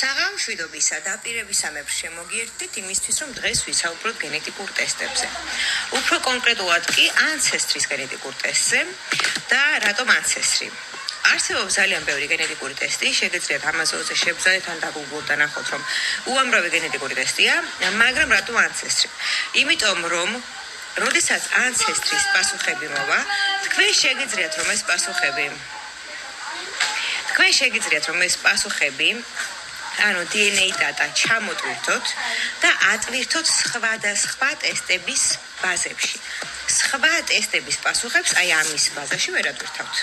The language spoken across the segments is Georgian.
საღამშვიდობისა დაპირებისამებრ შემოგიერთდით იმისთვის, რომ დღეს ვისაუბროთ გენეტიკურ ტესტებზე. უფრო კონკრეტულად კი ანცესტრის გენეტიკურ ტესტზე და რატომ ანცესტრი. არსებობს ძალიან ბევრი გენეტიკური ტესტი, შეგეძლიათ Amazon-ზე შევძალეთ ან დაგუგლოთ და ნახოთ, რომ უამრავი გენეტიკური ტესტია, მაგრამ რატომ ანცესტრი? იმიტომ, რომ როდესაც ანცესტრის პასუხები მოვა, თქვენ შეგეძლიათ, რომ ეს პასუხები ანუ DNA data ჩამოტვირთოთ და ატვირთოთ სხვადასხვა ტესტების ბაზებში. სხვა ტესტების პასუხებს აი ამის ბაზაში ვერ ატვირთავთ.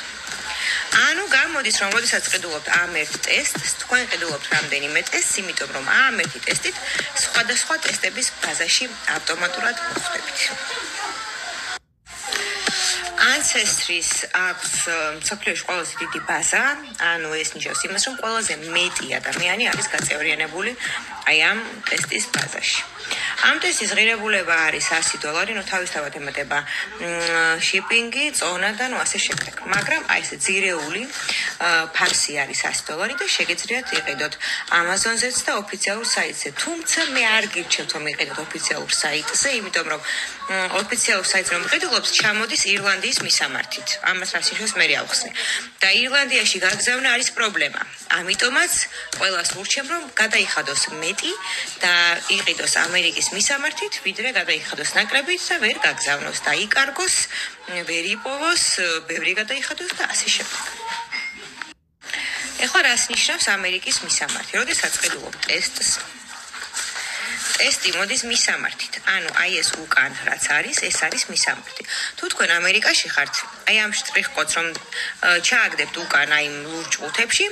ანუ გამოდის, რომ როდესაც ყიდულობთ ამ ერთ ტესტს, თქვენ ყიდულობთ რამდენიმე ტესტს, იმიტომ რომ ამ ერთი ტესტით სხვადასხვა ტესტების ბაზაში ავტომატურად მოხვდებით. Ancestry-ს აქვს მსოფლიოში ყველაზე დიდი ბაზა, ანუ ეს ნიშნავს იმას, რომ ყველაზე მეტი ადამიანი არის გაწევრიანებული აი ამ ტესტის ბაზაში. ამ ტესტის ღირებულება არის $100, ნუ თავისთავად ემატება შიპინგი, წონა და ნუ ასე შემდეგ. მაგრამ აი ეს ძირეული ფარსი არის $100 და შეგეძლიათ იყიდოთ Amazon-ზეც და ოფიციალურ საიტზე. თუმცა მე არ გირჩევთ რომ იყიდოთ ოფიციალურ საიტზე, იმიტომ რომ ოფიციალურ საიტზე რომ იყიდულობთ, ჩამოდის ირლანდიის მისამართით. ამას რას ნიშნავს მე ავხსნი. და ირლანდიაში გაგზავნა არის პრობლემა. ამიტომაც ყველას ვურჩევ რომ გადაიხადოს მეტი და იყიდოს ამერიკის მისამართით, ვიდრე გადაიხადოს ნაკლებით და ვერ გაგზავნოს და იკარგოს, ვერ იპოვოს, ბევრი გადაიხადოს და ასე შემდეგ. ეხლა რას ნიშნავს ამერიკის მისამართი? როდესაც ყიდულობთ ტესტს, ტესტი მოდის მისამართით. ანუ აი ეს უკან რაც არის, ეს არის მისამართი. თუ თქვენ ამერიკაში ხართ, აი ამ შტრიხ-კოდს რომ ჩააგდებთ უკან აი ლურჯ ყუთებში,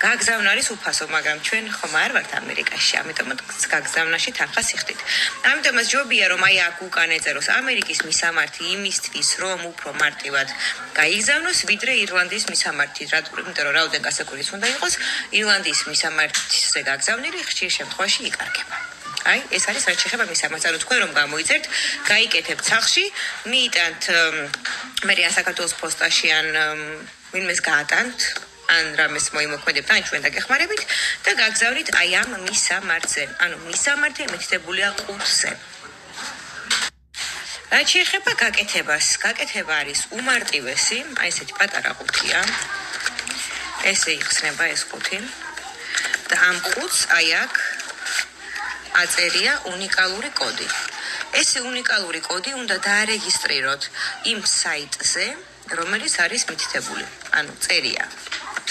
გაგზავნა არის უფასო, მაგრამ ჩვენ ხომ არ ვართ ამერიკაში, ამიტომაც გაგზავნაში თანხას იხდით. ამიტომაც ჯობია რომ აი აქ უკან ეწეროს ამერიკის მისამართი იმისთვის, რომ უფრო მარტივად გაიგზავნოს, ვიდრე ირლანდიის მისამართი, იმიტომ რომ რაოდენ გასაკვირის უნდა იყოს, ირლანდიის მისამართზე გაგზავნილი ხშირ შემთხვევაში იკარგება. აი, ეს არის რაც შეეხება მისამართს. ანუ თქვენ რომ გამოიწერთ, გაიკეთებთ სახლში, მიიტანთ მე საქართველოს პოსტაში ან ვინმეს გაატანთ, ან რამეს მოიმოქმედებთ, ან ჩვენ დაგეხმარებით და გაგზავნით აი ამ მისამართზე. ანუ მისამართი მითითებულია ყუთზე. რაც შეეხება გაკეთებას, გაკეთება არის უმარტივესი, აი ესეთი პატარა ყუთია. ესე იხსნება ეს ყუთი. და ამ ყუთს აი აქ აწერია უნიკალური კოდი. ეს უნიკალური კოდი უნდა დაარეგისტრიროთ იმ საიტზე, რომელიც არის მითითებული. ანუ წერია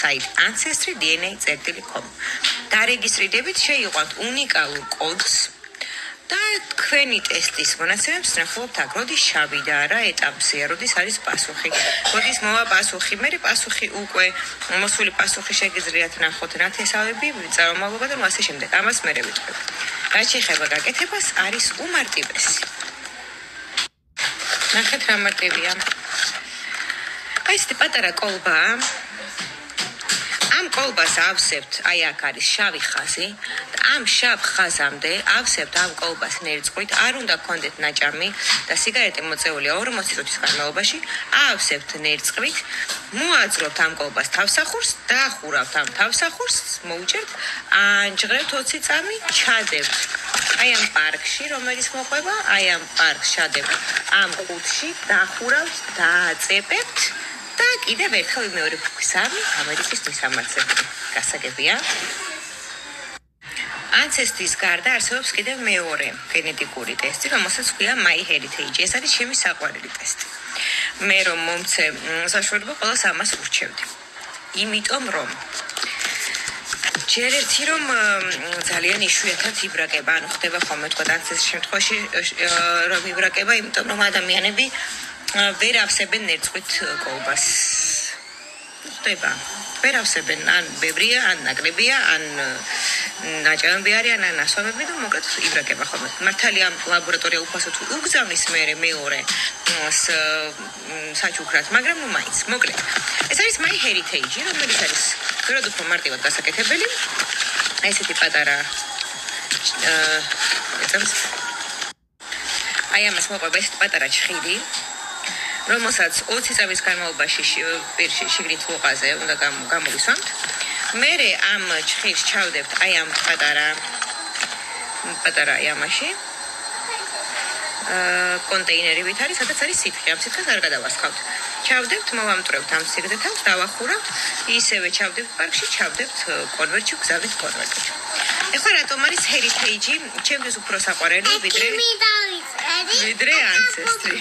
საიტ ancestry.dna.com. დარეგისტრირებით შეიყვანთ უნიკალურ კოდს და თქვენი ტესტის მონაცემებს ნახულობთ აქ, როდის შავი და რა ეტაპზეა, როდის არის პასუხი, როდის მოვა პასუხი, მე პასუხი უკვე მოსული პასუხი შეგიძლიათ ნახოთ ნათესავები, წარმომავლობა და ასე შემდეგ. ამას მე ვიტყვი. რაც შეეხება გაკეთებას, არის უმარტივესი. ნახეთ რა მარტივია. აი ეს პატარა კოლბაა. ამ კოლბას ავსებთ, აი აქ არის შავი ხაზი და ამ შავ ხაზამდე ავსებთ ამ კოლბას ნერწყვით, არ უნდა გქონდეთ ნაჭამი და სიგარეტი მოწეულია 40 წუთის განმავლობაში, ავსებთ ნერწყვით, მოაწყობთ ამ კოლბას თავსახურს, დაახურავთ ამ თავსახურს, მოუჭერთ, ანჯღრებთ 20 წამი, ჩადებთ აი ამ პარკში, რომელიც მოყვება, აი ამ პარკს ჩადებთ ამ ყუთში, დაახურავთ, დააწებებთ და კიდევ ერთხელ ვიმეორებ გზავი ამერიკის მისამართზე. გასაგებია. Ancestry-ს გარდა არსებობს კიდევ მეორე გენეტიკური ტესტი, რომელსაც ქვია MyHeritage. ეს არის ჩემი საყვარელი ტესტი. მე რომ მომცე საშუალება ყველას ამას ვურჩევდი. იმიტომ რომ ჯერ ერთი რომ ძალიან იშვიათად იბრაკება, ანუ ხდება ხოლმე თქვა Ancestry შემთხვევაში რომ იბრაკება, იმიტომ რომ ადამიანები ვერ ავსებენ ნერწყვით კოლბას. ხდება. ვერ ავსებენ, ან ბევრია, ან ნაკლებია, ან ნაჭამები არიან, ან ნასვამები და მოკლედ იბრაკება ხოლმე. მართალია ლაბორატორია უფასო თუ უგზავნის მეორე საჩუქრად, მაგრამ ნუ მაინც, მოკლედ. ეს არის MyHeritage, რომელიც არის ბევრად უფრო მარტივად გასაკეთებელი. აი ესეთი პატარა აი ამას მოყვება ესეთი პატარა ჩხირი, რომელსაც 20 წამის განმავლობაში პირში შიგნით ლოყაზე უნდა გამოვისვამთ მე ამ ჭხილს ჩავდებთ აი ამ პატარა იამაში კონტეინერებით არის, სადაც არის სითხე. ამ სითხეს არ გადავასხავთ. ჩავდებთ, მოვამტვრევთ ამ სიგრძეთავს, დავახურავთ, ისევე ჩავდებთ პარკში, ჩავდებთ კონვერტში, გზავნით კონვერტში. ეხლა რატომ არის ჰერიტეიჯი ჩემთვის უფრო საყვარელი ვიდრე ანცესტრი?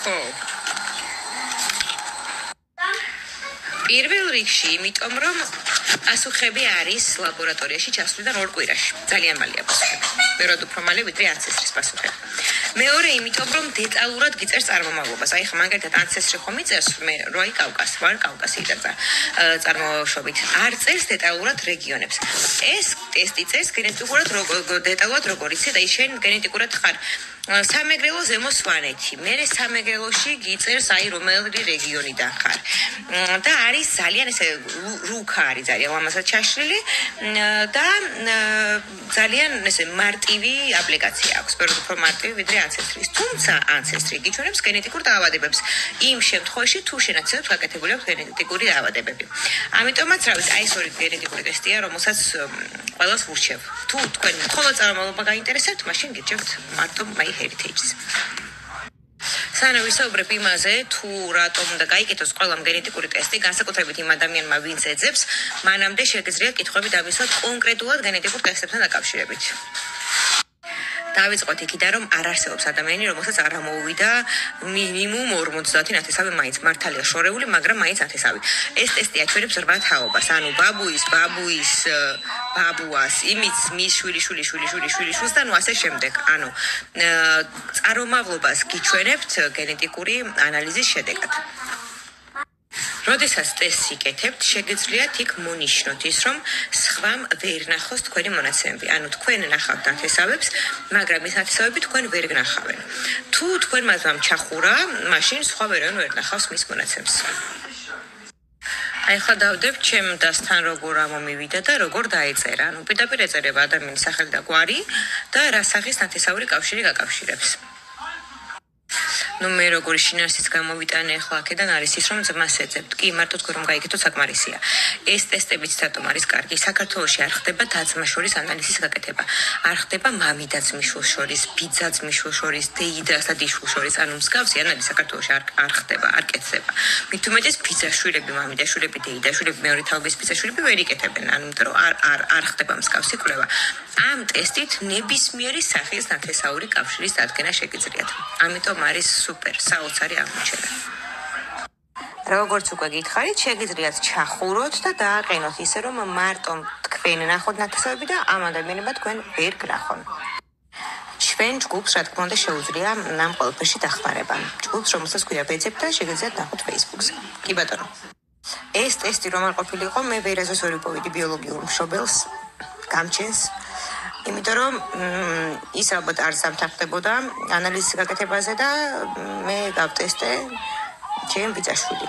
ხო. პირველ რიგში, იმიტომ რომ პასუხები არის ლაბორატორიაში ჩასვლიდან 2 კვირაში. ძალიან მალეა პასუხები. მეროდ უფრო მალე ვიდრე ანცესტრის პასუხები. მეორე, იმიტომ რომ დეტალურად გიწერს წარმომავლობას. აი ხა მაგალითად ანცესტრი ხომ იწერს მე როი კავკასი ვარ, კავკასიიდან წარმოშობით. არ წერს დეტალურად რეგიონებს. ეს ტესტი წერს გენეტიკურად დეტალურად როგორ იცი და შენ გენეტიკურად ხარ სამეგრელო ზემო სვანეთი. მე სამეგრელოში გიწერს აი რომელი რეგიონიდან ხარ. და არის ძალიან ესე რუქა არის ძალიან ამასაც ჩაშლილი და ძალიან ესე მარტივი აპლიკაცია აქვს. ბევრად უფრო მარტივი ვიდრე ანცესტრის. თუმცა ანცესტრი გიჩვენებს გენეტიკურ დაავადებებს. იმ შემთხვევაში თუ შენაცვლად გაკეთებული აქვს გენეტიკური დაავადებები. ამიტომაც რა ვიცი, აი ეს ორი გენეტიკური ტესტია, რომელსაც ყველას ვურჩევ. თუ თქვენ მხოლოდ წარმომავლობა გაინტერესებთ, მაშინ გიჩვენებთ მარტო My Heritage. სანამ ვისაუბრებ იმაზე, თუ რატომ უნდა გაიკეთოს ყველამ გენეტიკური ტესტი, განსაკუთრებით იმ ადამიანმა, ვინც ეძებს, მანამდე შეგიძლიათ კითხვები დავისვათ კონკრეტულად გენეტიკურ ტესტებთან დაკავშირებით. დავიწყოთ იქიდან, რომ არ არსებობს ადამიანი, რომელსაც არ ამოუვიდა მინიმუმ 50,000 მაინც მართალია შორეული, მაგრამ მაინც 1000. ეს ტესტი აჩვენებს 8 თაობას, ანუ ბაბუის, ბაბუას, იმის, მის შვილიშვილიშვილიშვილიშვილიშვილს და ნუ ასე შემდეგ. ანუ წარმომავლობას გიჩვენებთ გენეტიკური ანალიზის შედეგად. როდესაც ტესტს იკეთებთ, შეგიძლიათ იქ მონიშნოთ ის, რომ სხვამ ვერ ნახოს თქვენი მონაცემები. ანუ თქვენ ნახავთ ნათესავებს, მაგრამ ეს ნათესავები თქვენ ვერ გნახავენ. თუ თქვენ მასამ ჩახურა, მაშინ სხვა ვერან ვერ ნახავს მის მონაცემს. აი ხა დავდებ ჩემ დასთან როგორ ამომივიდა და როგორ დაეწერა. ანუ პირდაპირ ეწერება ადამიანის სახელი და გვარი და რა სახის ნათესავური კავშირი გაკავშირებს. ნუ მე როგორი შინაარსიც გამოვიტანე ახლა აქედან არის ის, რომ ძმას ეძებთ. კი, მარტო თქვენ რომ გაიგეთოთ საკმარისია. ეს ტესტებიც რატომ არის კარგი? საქართველოში არ ხდება და-ძმა შორის ანალიზის გაკეთება. არ ხდება მამიდა-ძმის შვილს შორის, ბიძა-ძმის შვილს შორის, დეიდასა დიშვილს შორის. ანუ მსგავსი ანალიზი საქართველოში არ ხდება, არ კეთდება. მით უმეტეს ბიძაშვილები, მამიდაშვილები, დეიდაშვილები, მეორე თაობის ბიძაშვილები ვერ იკეთებენ. ანუ იმიტომ რომ არ ხდება მსგავსი კვლევა. ამ ტესტით ნებისმიერი სახის ნათესაური კავშირის დადგენა შეგიძლიათ. ამიტომ არის სუპერ, საოცარი აღმოჩენა. როგორც უკვე გითხარით, შეგიძლიათ ჩახუროთ და დააყენოთ ისე, რომ მარტო თქვენ ნახოთ ნათესავები და ამ ადამიანებმა თქვენ ვერ გნახონ. ჩვენ ჯგუფს, რა თქმა უნდა, შეუძლია ამ ყველაფერში დახმარება. ჯგუფს, რომელსაც ქვია ბეძებ და შეგიძლიათ ნახოთ Facebook-ზე. კი ბატონო. ეს ტესტი რომ არ ყოფილიყო, მე ვერაზეს ვერ ვიპოვიდი ბიოლოგიურ მშობელს, გამჩენს. იმიტომ რომ ის ალბათ არ სამთახდებოდა ანალიზის გაკეთებაზე და მე გავტესტე ჩემ ბიძაშვილი.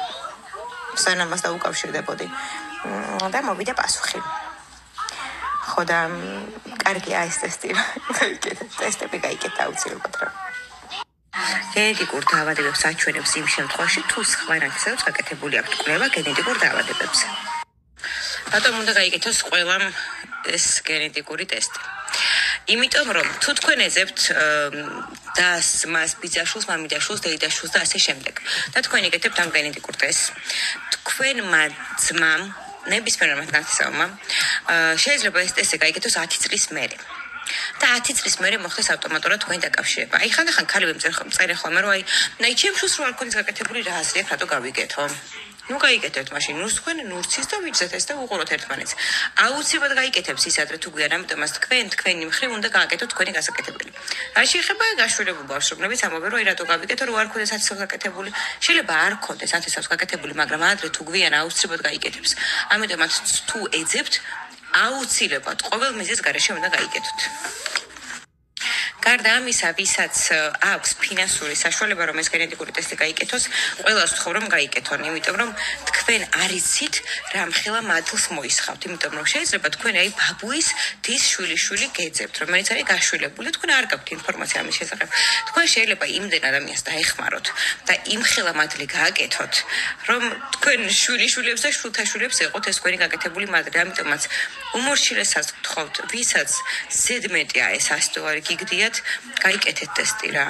სანამ მას დაუკავშირდებოდი და მოვიდა პასუხი. ხო და კარგია ეს ტესტი. ტესტები გაიკეთა აუცილებლად რა. გენეტიკურ დაავადებებს აჩვენებს იმ შემთხვევაში, თუ სხვა ნათესავებს გაკეთებული აქვს კვლევა გენეტიკურ დაავადებებს. რატომ უნდა გაიკეთოს ყველამ ეს გენეტიკური ტესტი? იმიტომ რომ თუ თქვენ ეძებთ დას, მას, ბიძაშვილს, მამიდაშვილს, დეიდაშვილს და ასე შემდეგ და თქვენ იკეთებთ ამ გენეტიკურ ტესტს, თქვენმა ძმამ, ნებისმიერმა ნათესავმა შეიძლება ეს ტესტი გაიკეთოს 10 წლის მერე. და 10 წლის მერე მოხდეს ავტომატურად თქვენი დაკავშირება. აი ხანდახან ქალები წერენ ხოლმე, რომ აი ჩემ შვილს რო არ ქონდეს გაკეთებული რა აზრი აქვს, რატო გავიგეთო? ნუ გაიკეთებთ მაშინ ნურს თქვენ ნურცის და ვიძეთ ეს და უყუროთ ერთმანეთს. აუცილებლად გაიკეთებს ის ადრე თუ გვიან, ამიტომაც თქვენი მხრივ უნდა გააკეთოთ თქვენი გასაკეთებელი. რა შეეხება გაშვილებულ ბავშვებს, ამბობენ რომ რატო გავიკეთო, რომ არ ქონდეს 10 წელს გაკეთებული. შეიძლება არ ქონდეს 10 წელს გაკეთებული, მაგრამ ადრე თუ გვიან აუცილებლად გაიკეთებს. ამიტომაც თუ ეძებთ, აუცილებლად ყოველ მიზეზს გარეშე უნდა გაიკეთოთ. გარდა ამისა, ვისაც აქვს ფინანსური საშუალება, რომ ეს გენეტიკური ტესტი გაიკეთოს, ყველას ვთხოვ, რომ გაიკეთონ, იმიტომ რომ თქვენ არ იცით, რამხელა მადლს მოისხავთ, იმიტომ რომ შეიძლება თქვენ აი ბაბუის დის შვილიშვილი გეძებთ, რომელიც არის გაშვილებული, თქვენ არ გაქვთ ინფორმაცია ამის შესახებ. თქვენ შეიძლება იმდენ ადამიანს დაეხმაროთ და იმხელა მადლი გააკეთოთ, რომ თქვენ შვილიშვილებს და შვილთაშვილებს ეყოთ ეს თქვენი გაკეთებული მადლი. ამიტომაც უმორჩილესად ვთხოვთ, ვისაც ზედმეტია ეს $100 გიგდიათ, გაიკეთეთ ტესტი რა.